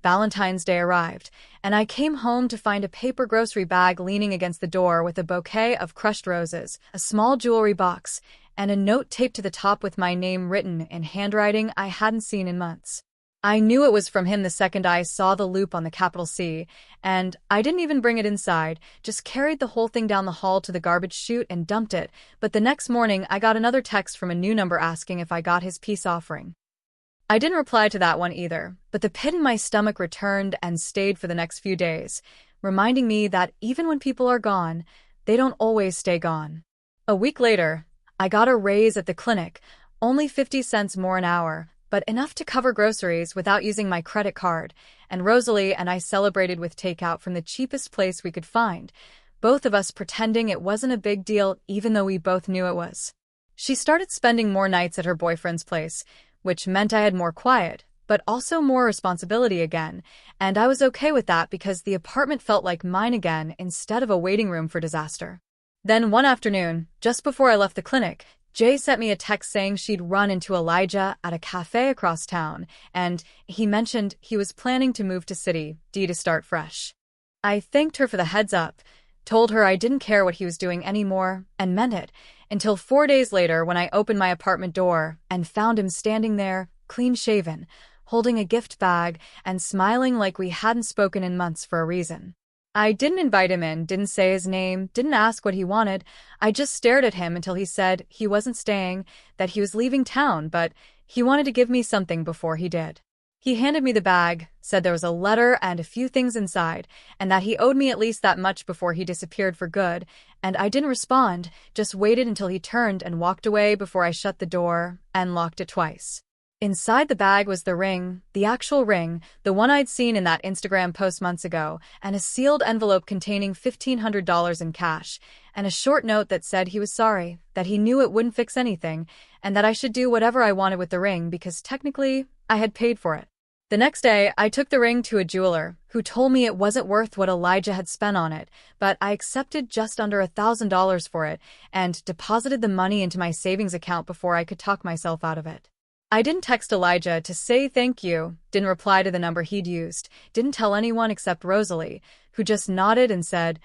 Valentine's Day arrived, and I came home to find a paper grocery bag leaning against the door with a bouquet of crushed roses, a small jewelry box, and a note taped to the top with my name written in handwriting I hadn't seen in months. I knew it was from him the second I saw the loop on the capital C, and I didn't even bring it inside, just carried the whole thing down the hall to the garbage chute and dumped it, but the next morning I got another text from a new number asking if I got his peace offering. I didn't reply to that one either, but the pit in my stomach returned and stayed for the next few days, reminding me that even when people are gone, they don't always stay gone. A week later, I got a raise at the clinic, only 50 cents more an hour, but enough to cover groceries without using my credit card, and Rosalie and I celebrated with takeout from the cheapest place we could find, both of us pretending it wasn't a big deal even though we both knew it was. She started spending more nights at her boyfriend's place, which meant I had more quiet, but also more responsibility again, and I was okay with that because the apartment felt like mine again instead of a waiting room for disaster. Then one afternoon, just before I left the clinic, Jay sent me a text saying she'd run into Elijah at a cafe across town, and he mentioned he was planning to move to City D to start fresh. I thanked her for the heads up, told her I didn't care what he was doing anymore, and meant it, until 4 days later when I opened my apartment door and found him standing there, clean-shaven, holding a gift bag and smiling like we hadn't spoken in months for a reason. I didn't invite him in, didn't say his name, didn't ask what he wanted. I just stared at him until he said he wasn't staying, that he was leaving town, but he wanted to give me something before he did. He handed me the bag, said there was a letter and a few things inside, and that he owed me at least that much before he disappeared for good, and I didn't respond, just waited until he turned and walked away before I shut the door and locked it twice. Inside the bag was the ring, the actual ring, the one I'd seen in that Instagram post months ago, and a sealed envelope containing $1,500 in cash, and a short note that said he was sorry, that he knew it wouldn't fix anything, and that I should do whatever I wanted with the ring because technically, I had paid for it. The next day, I took the ring to a jeweler, who told me it wasn't worth what Elijah had spent on it, but I accepted just under $1,000 for it and deposited the money into my savings account before I could talk myself out of it. I didn't text Elijah to say thank you, didn't reply to the number he'd used, didn't tell anyone except Rosalie, who just nodded and said,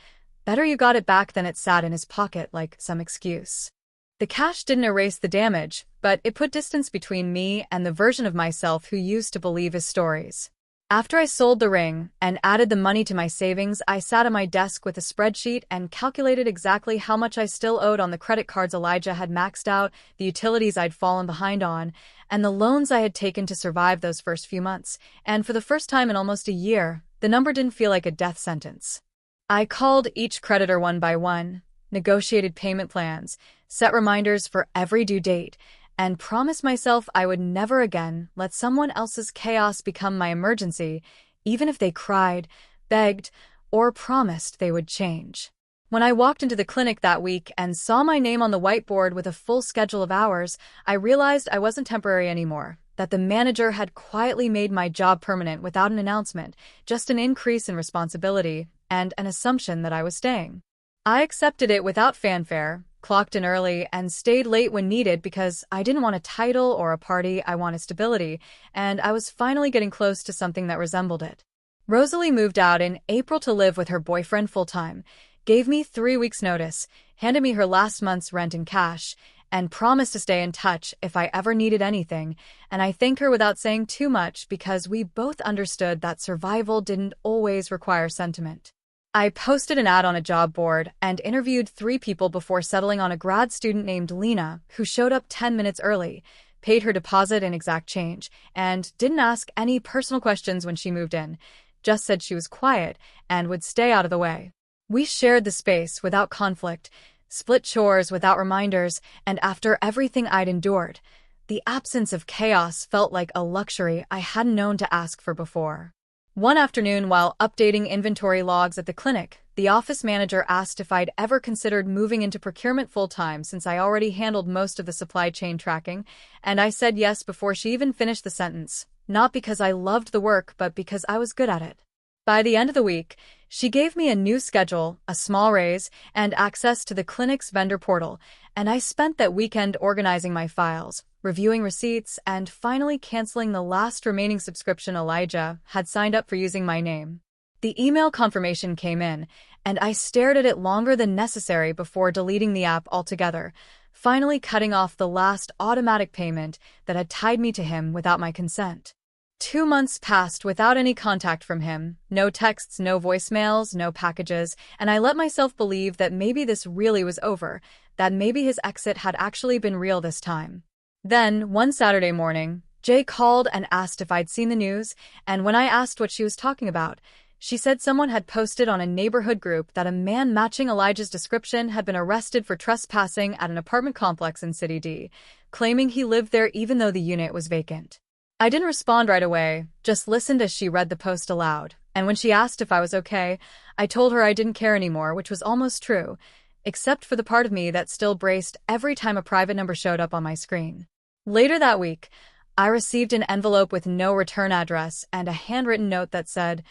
"Better you got it back than it sat in his pocket like some excuse." The cash didn't erase the damage, but it put distance between me and the version of myself who used to believe his stories. After I sold the ring and added the money to my savings, I sat at my desk with a spreadsheet and calculated exactly how much I still owed on the credit cards Elijah had maxed out, the utilities I'd fallen behind on, and the loans I had taken to survive those first few months. And for the first time in almost a year, the number didn't feel like a death sentence. I called each creditor one by one, negotiated payment plans, set reminders for every due date, and promised myself I would never again let someone else's chaos become my emergency, even if they cried, begged, or promised they would change. When I walked into the clinic that week and saw my name on the whiteboard with a full schedule of hours, I realized I wasn't temporary anymore, that the manager had quietly made my job permanent without an announcement, just an increase in responsibility and an assumption that I was staying. I accepted it without fanfare, clocked in early, and stayed late when needed because I didn't want a title or a party, I wanted stability, and I was finally getting close to something that resembled it. Rosalie moved out in April to live with her boyfriend full-time, gave me 3 weeks' notice, handed me her last month's rent in cash, and promised to stay in touch if I ever needed anything, and I thank her without saying too much because we both understood that survival didn't always require sentiment. I posted an ad on a job board and interviewed 3 people before settling on a grad student named Lena, who showed up 10 minutes early, paid her deposit in exact change, and didn't ask any personal questions when she moved in, just said she was quiet and would stay out of the way. We shared the space without conflict, split chores without reminders, and after everything I'd endured, the absence of chaos felt like a luxury I hadn't known to ask for before. One afternoon, while updating inventory logs at the clinic, the office manager asked if I'd ever considered moving into procurement full-time since I already handled most of the supply chain tracking, and I said yes before she even finished the sentence, not because I loved the work but because I was good at it. By the end of the week, she gave me a new schedule, a small raise, and access to the clinic's vendor portal, and I spent that weekend organizing my files, reviewing receipts, and finally canceling the last remaining subscription Elijah had signed up for using my name. The email confirmation came in, and I stared at it longer than necessary before deleting the app altogether, finally cutting off the last automatic payment that had tied me to him without my consent. 2 months passed without any contact from him, no texts, no voicemails, no packages, and I let myself believe that maybe this really was over, that maybe his exit had actually been real this time. Then, one Saturday morning, Jay called and asked if I'd seen the news, and when I asked what she was talking about, she said someone had posted on a neighborhood group that a man matching Elijah's description had been arrested for trespassing at an apartment complex in City D, claiming he lived there even though the unit was vacant. I didn't respond right away, just listened as she read the post aloud, and when she asked if I was okay, I told her I didn't care anymore, which was almost true, except for the part of me that still braced every time a private number showed up on my screen. Later that week, I received an envelope with no return address and a handwritten note that said,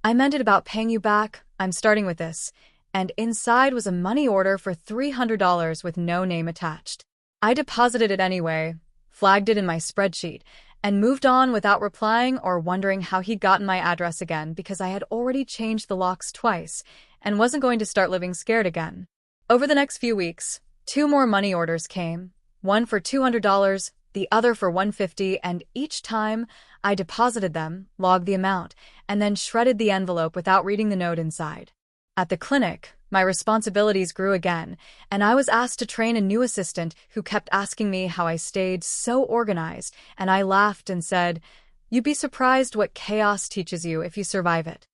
"I meant it about paying you back, I'm starting with this," and inside was a money order for $300 with no name attached. I deposited it anyway, flagged it in my spreadsheet, and moved on without replying or wondering how he'd gotten my address again because I had already changed the locks twice and wasn't going to start living scared again. Over the next few weeks, 2 more money orders came, one for $200, the other for $150, and each time I deposited them, logged the amount, and then shredded the envelope without reading the note inside. At the clinic, my responsibilities grew again, and I was asked to train a new assistant who kept asking me how I stayed so organized, and I laughed and said, "You'd be surprised what chaos teaches you if you survive it."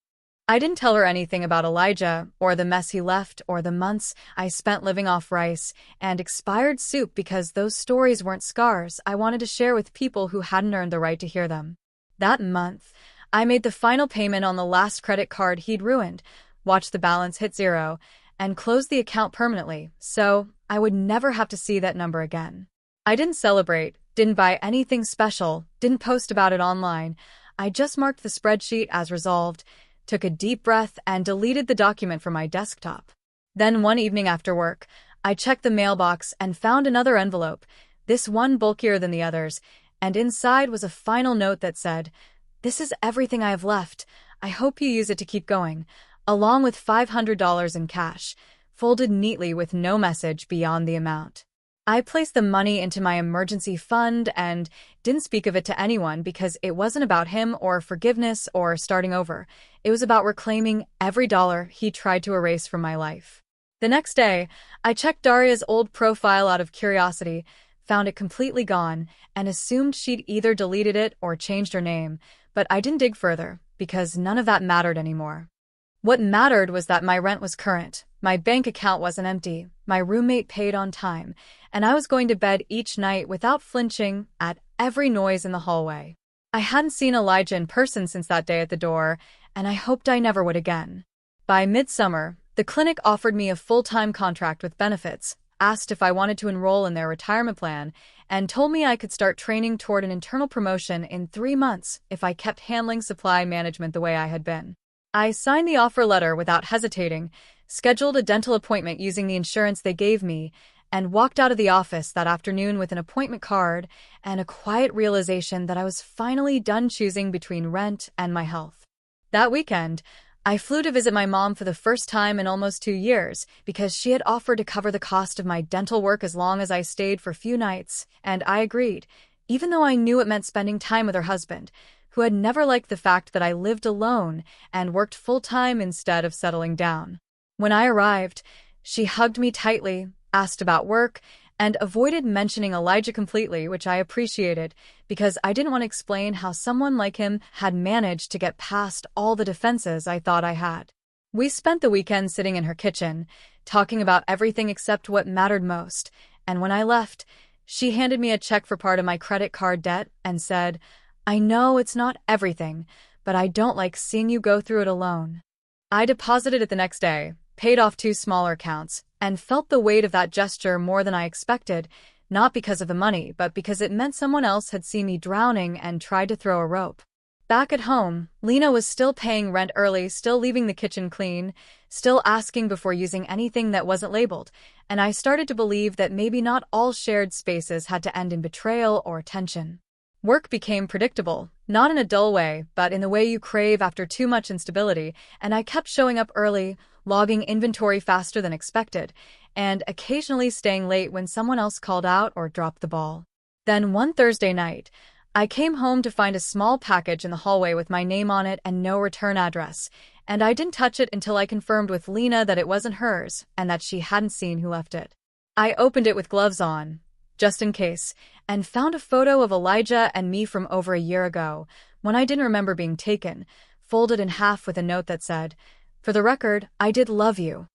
I didn't tell her anything about Elijah, or the mess he left, or the months I spent living off rice and expired soup because those stories weren't scars I wanted to share with people who hadn't earned the right to hear them. That month, I made the final payment on the last credit card he'd ruined, watched the balance hit 0, and closed the account permanently, so I would never have to see that number again. I didn't celebrate, didn't buy anything special, didn't post about it online. I just marked the spreadsheet as resolved, took a deep breath, and deleted the document from my desktop. Then one evening after work, I checked the mailbox and found another envelope, this one bulkier than the others, and inside was a final note that said, "This is everything I have left. I hope you use it to keep going," along with $500 in cash, folded neatly with no message beyond the amount. I placed the money into my emergency fund and didn't speak of it to anyone because it wasn't about him or forgiveness or starting over. It was about reclaiming every dollar he tried to erase from my life. The next day, I checked Daria's old profile out of curiosity, found it completely gone, and assumed she'd either deleted it or changed her name, but I didn't dig further because none of that mattered anymore. What mattered was that my rent was current, my bank account wasn't empty, my roommate paid on time, and I was going to bed each night without flinching at every noise in the hallway. I hadn't seen Elijah in person since that day at the door, and I hoped I never would again. By midsummer, the clinic offered me a full-time contract with benefits, asked if I wanted to enroll in their retirement plan, and told me I could start training toward an internal promotion in 3 months if I kept handling supply management the way I had been. I signed the offer letter without hesitating, scheduled a dental appointment using the insurance they gave me, and walked out of the office that afternoon with an appointment card and a quiet realization that I was finally done choosing between rent and my health. That weekend, I flew to visit my mom for the first time in almost 2 years because she had offered to cover the cost of my dental work as long as I stayed for a few nights, and I agreed, even though I knew it meant spending time with her husband, who had never liked the fact that I lived alone and worked full-time instead of settling down. When I arrived, she hugged me tightly, asked about work, and avoided mentioning Elijah completely, which I appreciated, because I didn't want to explain how someone like him had managed to get past all the defenses I thought I had. We spent the weekend sitting in her kitchen, talking about everything except what mattered most, and when I left, she handed me a check for part of my credit card debt and said, "I know it's not everything, but I don't like seeing you go through it alone." I deposited it the next day, paid off 2 smaller accounts, and felt the weight of that gesture more than I expected, not because of the money, but because it meant someone else had seen me drowning and tried to throw a rope. Back at home, Lena was still paying rent early, still leaving the kitchen clean, still asking before using anything that wasn't labeled, and I started to believe that maybe not all shared spaces had to end in betrayal or tension. Work became predictable, not in a dull way, but in the way you crave after too much instability, and I kept showing up early, logging inventory faster than expected, and occasionally staying late when someone else called out or dropped the ball. Then one Thursday night, I came home to find a small package in the hallway with my name on it and no return address, and I didn't touch it until I confirmed with Lena that it wasn't hers and that she hadn't seen who left it. I opened it with gloves on, just in case, and found a photo of Elijah and me from over a year ago, when I didn't remember being taken, folded in half with a note that said, "For the record, I did love you."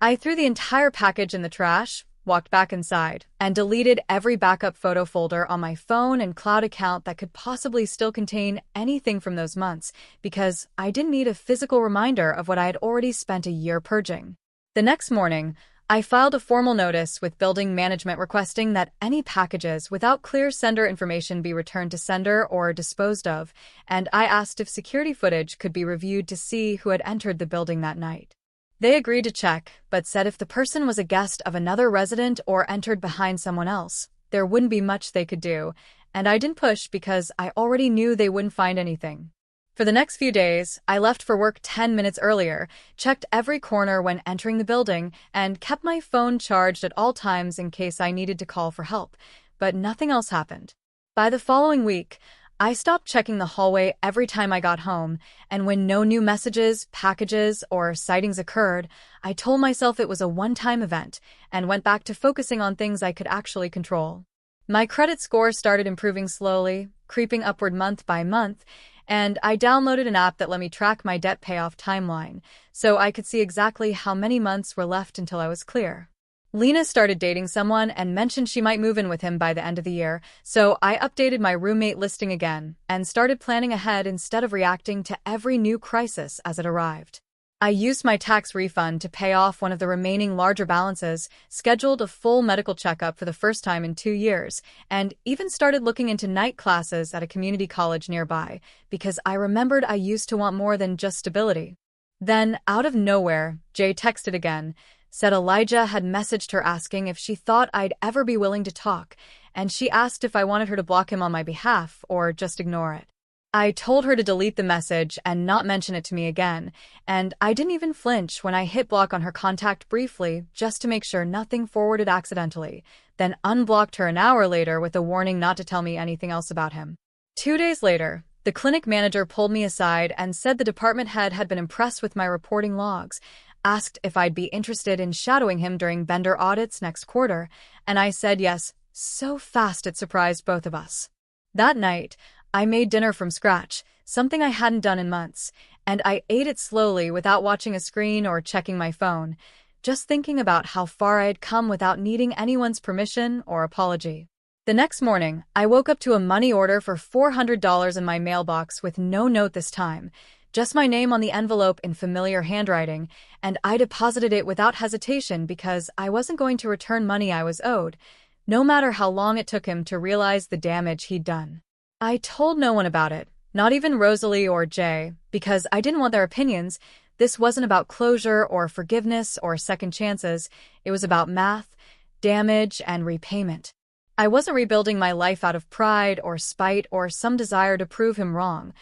I threw the entire package in the trash, walked back inside, and deleted every backup photo folder on my phone and cloud account that could possibly still contain anything from those months, because I didn't need a physical reminder of what I had already spent a year purging. The next morning, I filed a formal notice with building management requesting that any packages without clear sender information be returned to sender or disposed of, and I asked if security footage could be reviewed to see who had entered the building that night. They agreed to check, but said if the person was a guest of another resident or entered behind someone else, there wouldn't be much they could do, and I didn't push because I already knew they wouldn't find anything. For the next few days, I left for work 10 minutes earlier, checked every corner when entering the building, and kept my phone charged at all times in case I needed to call for help, but nothing else happened. By the following week, I stopped checking the hallway every time I got home, and when no new messages, packages, or sightings occurred, I told myself it was a one-time event and went back to focusing on things I could actually control. My credit score started improving slowly, creeping upward month by month, and I downloaded an app that let me track my debt payoff timeline, so I could see exactly how many months were left until I was clear. Lena started dating someone and mentioned she might move in with him by the end of the year, so I updated my roommate listing again and started planning ahead instead of reacting to every new crisis as it arrived. I used my tax refund to pay off one of the remaining larger balances, scheduled a full medical checkup for the first time in 2 years, and even started looking into night classes at a community college nearby, because I remembered I used to want more than just stability. Then, out of nowhere, Jay texted again, said Elijah had messaged her asking if she thought I'd ever be willing to talk, and she asked if I wanted her to block him on my behalf or just ignore it. I told her to delete the message and not mention it to me again, and I didn't even flinch when I hit block on her contact briefly just to make sure nothing forwarded accidentally, then unblocked her an hour later with a warning not to tell me anything else about him. 2 days later, the clinic manager pulled me aside and said the department head had been impressed with my reporting logs, asked if I'd be interested in shadowing him during vendor audits next quarter, and I said yes, so fast it surprised both of us. That night, I made dinner from scratch, something I hadn't done in months, and I ate it slowly without watching a screen or checking my phone, just thinking about how far I had come without needing anyone's permission or apology. The next morning, I woke up to a money order for $400 in my mailbox with no note this time, just my name on the envelope in familiar handwriting, and I deposited it without hesitation because I wasn't going to return money I was owed, no matter how long it took him to realize the damage he'd done. I told no one about it, not even Rosalie or Jay, because I didn't want their opinions. This wasn't about closure or forgiveness or second chances. It was about math, damage, and repayment. I wasn't rebuilding my life out of pride or spite or some desire to prove him wrong.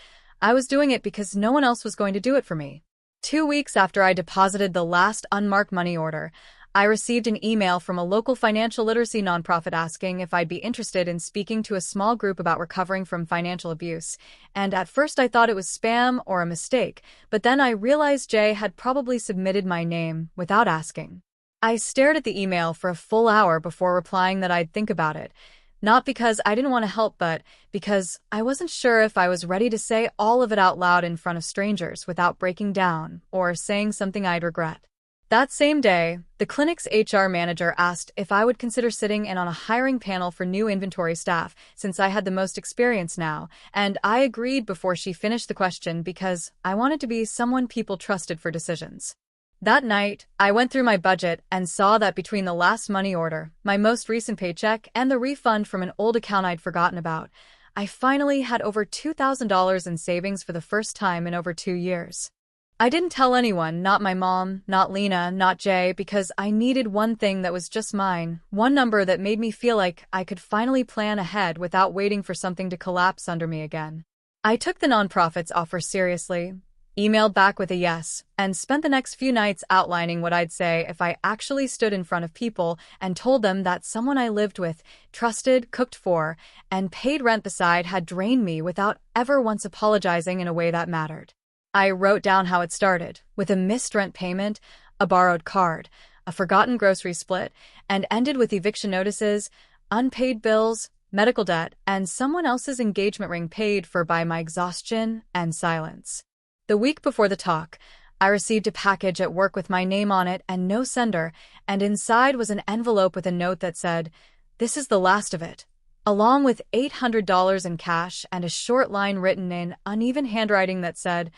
I was doing it because no one else was going to do it for me. 2 weeks after I deposited the last unmarked money order, I received an email from a local financial literacy nonprofit asking if I'd be interested in speaking to a small group about recovering from financial abuse, and at first I thought it was spam or a mistake, but then I realized Jay had probably submitted my name without asking. I stared at the email for a full hour before replying that I'd think about it, not because I didn't want to help, but because I wasn't sure if I was ready to say all of it out loud in front of strangers without breaking down or saying something I'd regret. That same day, the clinic's HR manager asked if I would consider sitting in on a hiring panel for new inventory staff, since I had the most experience now, and I agreed before she finished the question because I wanted to be someone people trusted for decisions. That night, I went through my budget and saw that between the last money order, my most recent paycheck, and the refund from an old account I'd forgotten about, I finally had over $2,000 in savings for the first time in over 2 years. I didn't tell anyone, not my mom, not Lena, not Jay, because I needed one thing that was just mine, one number that made me feel like I could finally plan ahead without waiting for something to collapse under me again. I took the nonprofit's offer seriously, emailed back with a yes, and spent the next few nights outlining what I'd say if I actually stood in front of people and told them that someone I lived with, trusted, cooked for, and paid rent beside had drained me without ever once apologizing in a way that mattered. I wrote down how it started, with a missed rent payment, a borrowed card, a forgotten grocery split, and ended with eviction notices, unpaid bills, medical debt, and someone else's engagement ring paid for by my exhaustion and silence. The week before the talk, I received a package at work with my name on it and no sender, and inside was an envelope with a note that said, "This is the last of it," along with $800 in cash and a short line written in uneven handwriting that said,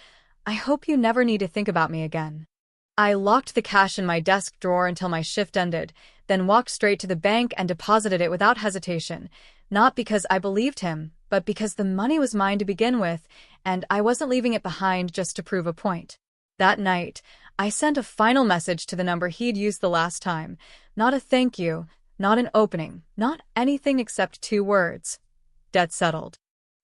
"I hope you never need to think about me again." I locked the cash in my desk drawer until my shift ended, then walked straight to the bank and deposited it without hesitation, not because I believed him, but because the money was mine to begin with, and I wasn't leaving it behind just to prove a point. That night, I sent a final message to the number he'd used the last time, not a thank you, not an opening, not anything except 2 words. Debt settled.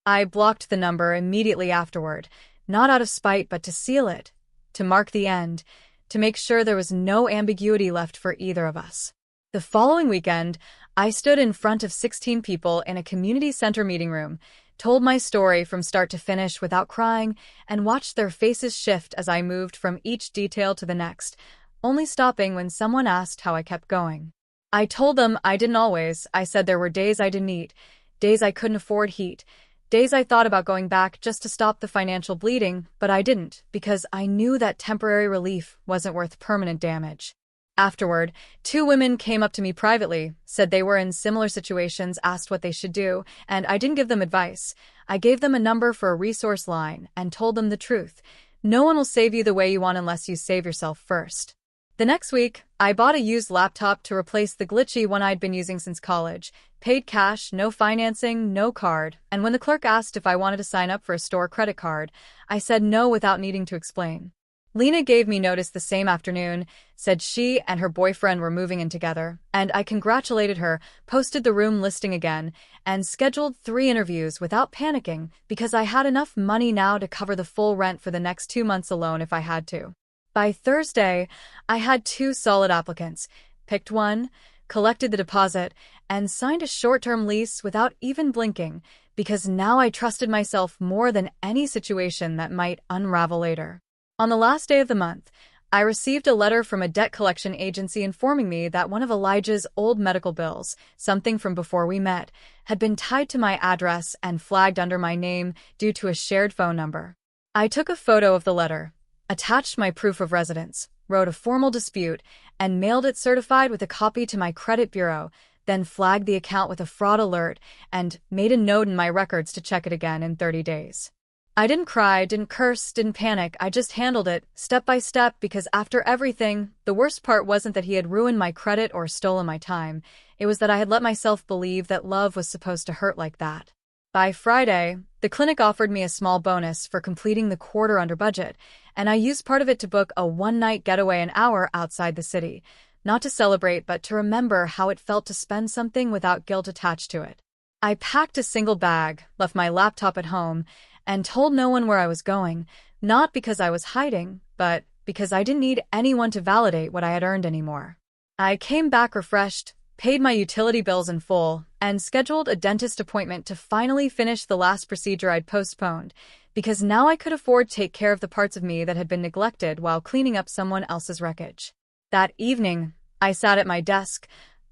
I blocked the number immediately afterward, not out of spite but to seal it, to mark the end, to make sure there was no ambiguity left for either of us. The following weekend, I stood in front of 16 people in a community center meeting room, told my story from start to finish without crying, and watched their faces shift as I moved from each detail to the next, only stopping when someone asked how I kept going. I told them I didn't always. I said there were days I didn't eat, days I couldn't afford heat, days I thought about going back just to stop the financial bleeding, but I didn't, because I knew that temporary relief wasn't worth permanent damage. Afterward, 2 women came up to me privately, said they were in similar situations, asked what they should do, and I didn't give them advice. I gave them a number for a resource line and told them the truth. No one will save you the way you want unless you save yourself first. The next week, I bought a used laptop to replace the glitchy one I'd been using since college. Paid cash, no financing, no card, and when the clerk asked if I wanted to sign up for a store credit card, I said no without needing to explain. Lena gave me notice the same afternoon, said she and her boyfriend were moving in together, and I congratulated her, posted the room listing again, and scheduled 3 interviews without panicking because I had enough money now to cover the full rent for the next 2 months alone if I had to. By Thursday, I had 2 solid applicants, picked one, collected the deposit, and signed a short-term lease without even blinking because now I trusted myself more than any situation that might unravel later. On the last day of the month, I received a letter from a debt collection agency informing me that one of Elijah's old medical bills, something from before we met, had been tied to my address and flagged under my name due to a shared phone number. I took a photo of the letter, attached my proof of residence, wrote a formal dispute, and mailed it certified with a copy to my credit bureau, then flagged the account with a fraud alert and made a note in my records to check it again in 30 days. I didn't cry, didn't curse, didn't panic. I just handled it, step by step, because after everything, the worst part wasn't that he had ruined my credit or stolen my time. It was that I had let myself believe that love was supposed to hurt like that. By Friday, the clinic offered me a small bonus for completing the quarter under budget, and I used part of it to book a one-night getaway an hour outside the city. Not to celebrate, but to remember how it felt to spend something without guilt attached to it. I packed a single bag, left my laptop at home, and told no one where I was going, not because I was hiding, but because I didn't need anyone to validate what I had earned anymore. I came back refreshed, paid my utility bills in full, and scheduled a dentist appointment to finally finish the last procedure I'd postponed, because now I could afford to take care of the parts of me that had been neglected while cleaning up someone else's wreckage. That evening, I sat at my desk,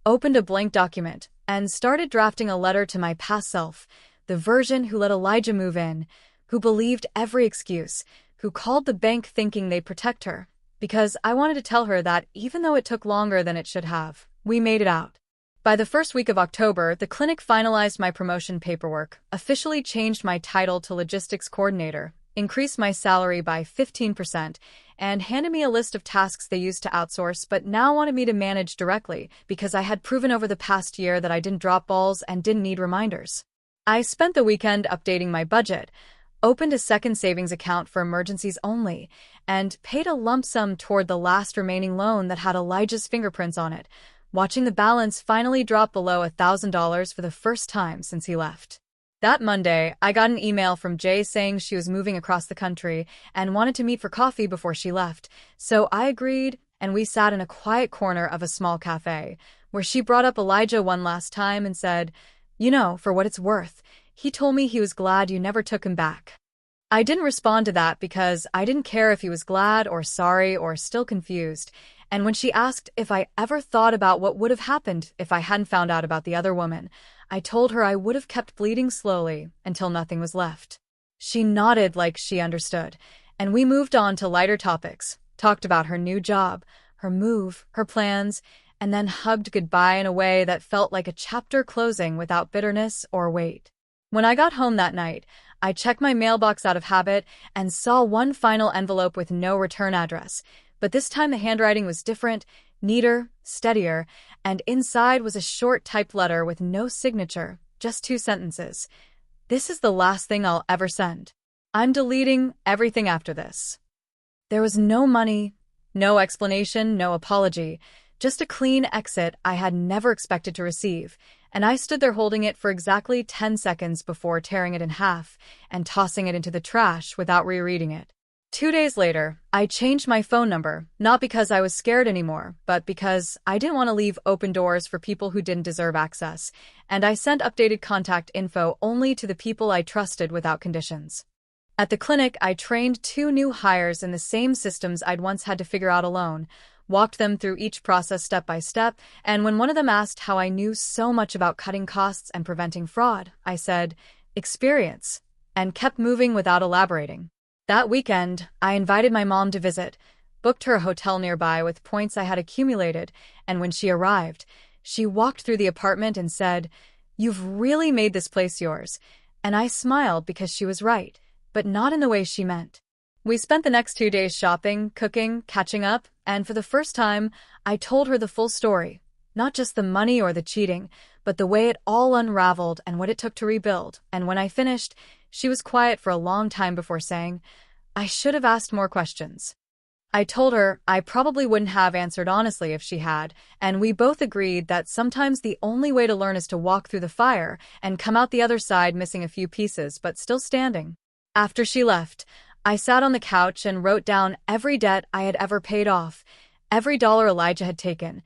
opened a blank document, and started drafting a letter to my past self, the version who let Elijah move in, who believed every excuse, who called the bank thinking they'd protect her, because I wanted to tell her that even though it took longer than it should have, we made it out. By the first week of October, the clinic finalized my promotion paperwork, officially changed my title to logistics coordinator, increased my salary by 15%, and handed me a list of tasks they used to outsource but now wanted me to manage directly because I had proven over the past year that I didn't drop balls and didn't need reminders. I spent the weekend updating my budget, opened a second savings account for emergencies only, and paid a lump sum toward the last remaining loan that had Elijah's fingerprints on it, watching the balance finally drop below $1,000 for the first time since he left. That Monday, I got an email from Jay saying she was moving across the country and wanted to meet for coffee before she left, so I agreed, and we sat in a quiet corner of a small cafe, where she brought up Elijah one last time and said, "You know, for what it's worth, he told me he was glad you never took him back." I didn't respond to that because I didn't care if he was glad or sorry or still confused, and when she asked if I ever thought about what would have happened if I hadn't found out about the other woman, I told her I would have kept bleeding slowly until nothing was left. She nodded like she understood, and we moved on to lighter topics, talked about her new job, her move, her plans, and then hugged goodbye in a way that felt like a chapter closing without bitterness or weight. When I got home that night, I checked my mailbox out of habit and saw one final envelope with no return address, but this time the handwriting was different, neater, steadier, and inside was a short typed letter with no signature, just 2 sentences. "This is the last thing I'll ever send. I'm deleting everything after this." There was no money, no explanation, no apology, just a clean exit I had never expected to receive, and I stood there holding it for exactly 10 seconds before tearing it in half and tossing it into the trash without rereading it. 2 days later, I changed my phone number, not because I was scared anymore, but because I didn't want to leave open doors for people who didn't deserve access, and I sent updated contact info only to the people I trusted without conditions. At the clinic, I trained 2 new hires in the same systems I'd once had to figure out alone, walked them through each process step by step, and when one of them asked how I knew so much about cutting costs and preventing fraud, I said, "Experience," and kept moving without elaborating. That weekend, I invited my mom to visit, booked her a hotel nearby with points I had accumulated, and when she arrived, she walked through the apartment and said, "You've really made this place yours," and I smiled because she was right, but not in the way she meant. We spent the next 2 days shopping, cooking, catching up, and for the first time, I told her the full story. Not just the money or the cheating, but the way it all unraveled and what it took to rebuild. And when I finished, she was quiet for a long time before saying, "I should have asked more questions." I told her I probably wouldn't have answered honestly if she had, and we both agreed that sometimes the only way to learn is to walk through the fire and come out the other side missing a few pieces but still standing. After she left, I sat on the couch and wrote down every debt I had ever paid off, every dollar Elijah had taken,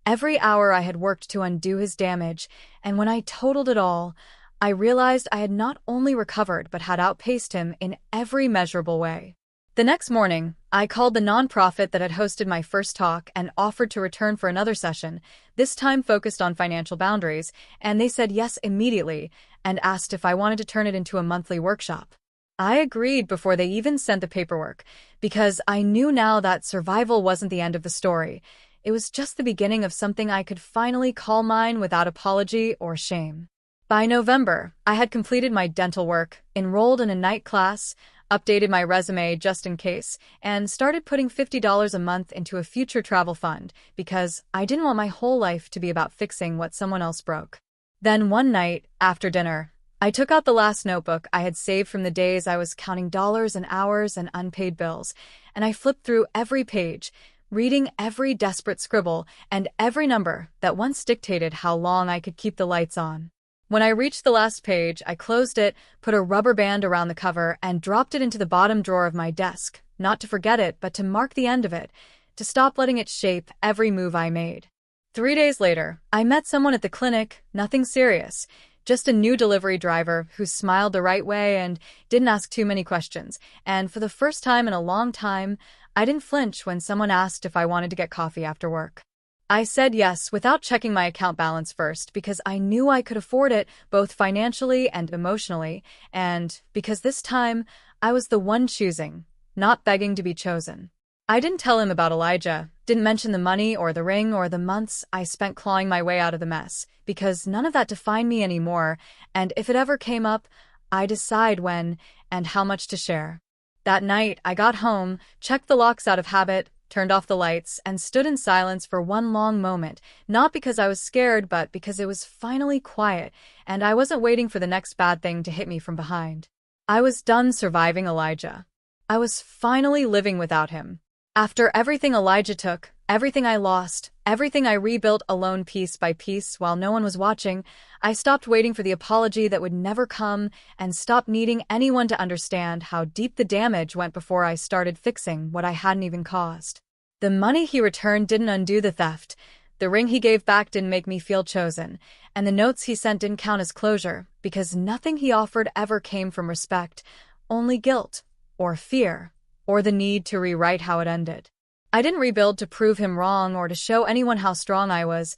every hour I had worked to undo his damage, and when I totaled it all, I realized I had not only recovered but had outpaced him in every measurable way. The next morning, I called the nonprofit that had hosted my first talk and offered to return for another session, this time focused on financial boundaries, and they said yes immediately and asked if I wanted to turn it into a monthly workshop. I agreed before they even sent the paperwork, because I knew now that survival wasn't the end of the story. It was just the beginning of something I could finally call mine without apology or shame. By November, I had completed my dental work, enrolled in a night class, updated my resume just in case, and started putting $50 a month into a future travel fund because I didn't want my whole life to be about fixing what someone else broke. Then one night, after dinner, I took out the last notebook I had saved from the days I was counting dollars and hours and unpaid bills, and I flipped through every page, reading every desperate scribble and every number that once dictated how long I could keep the lights on. When I reached the last page, I closed it, put a rubber band around the cover, and dropped it into the bottom drawer of my desk, not to forget it, but to mark the end of it, to stop letting it shape every move I made. 3 days later, I met someone at the clinic, nothing serious, just a new delivery driver who smiled the right way and didn't ask too many questions, and for the first time in a long time, I didn't flinch when someone asked if I wanted to get coffee after work. I said yes without checking my account balance first because I knew I could afford it both financially and emotionally, and because this time I was the one choosing, not begging to be chosen. I didn't tell him about Elijah, didn't mention the money or the ring or the months I spent clawing my way out of the mess, because none of that defined me anymore, and if it ever came up, I'd decide when and how much to share. That night, I got home, checked the locks out of habit, turned off the lights, and stood in silence for one long moment, not because I was scared, but because it was finally quiet, and I wasn't waiting for the next bad thing to hit me from behind. I was done surviving Elijah. I was finally living without him. After everything Elijah took, everything I lost, everything I rebuilt alone piece by piece while no one was watching, I stopped waiting for the apology that would never come and stopped needing anyone to understand how deep the damage went before I started fixing what I hadn't even caused. The money he returned didn't undo the theft, the ring he gave back didn't make me feel chosen, and the notes he sent didn't count as closure, because nothing he offered ever came from respect, only guilt, or fear, or the need to rewrite how it ended. I didn't rebuild to prove him wrong or to show anyone how strong I was.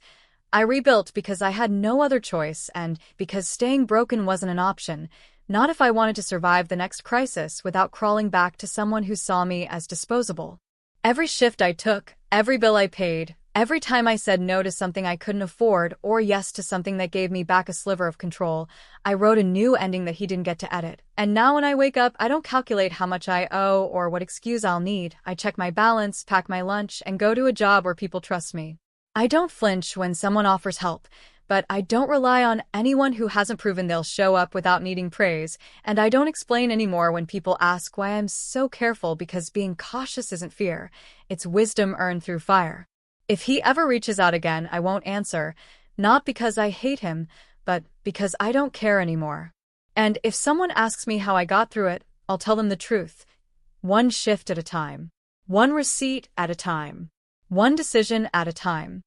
I rebuilt because I had no other choice and because staying broken wasn't an option, not if I wanted to survive the next crisis without crawling back to someone who saw me as disposable. Every shift I took, every bill I paid, every time I said no to something I couldn't afford or yes to something that gave me back a sliver of control, I wrote a new ending that he didn't get to edit. And now when I wake up, I don't calculate how much I owe or what excuse I'll need. I check my balance, pack my lunch, and go to a job where people trust me. I don't flinch when someone offers help, but I don't rely on anyone who hasn't proven they'll show up without needing praise, and I don't explain anymore when people ask why I'm so careful, because being cautious isn't fear, it's wisdom earned through fire. If he ever reaches out again, I won't answer, not because I hate him, but because I don't care anymore. And if someone asks me how I got through it, I'll tell them the truth. One shift at a time. One receipt at a time. One decision at a time.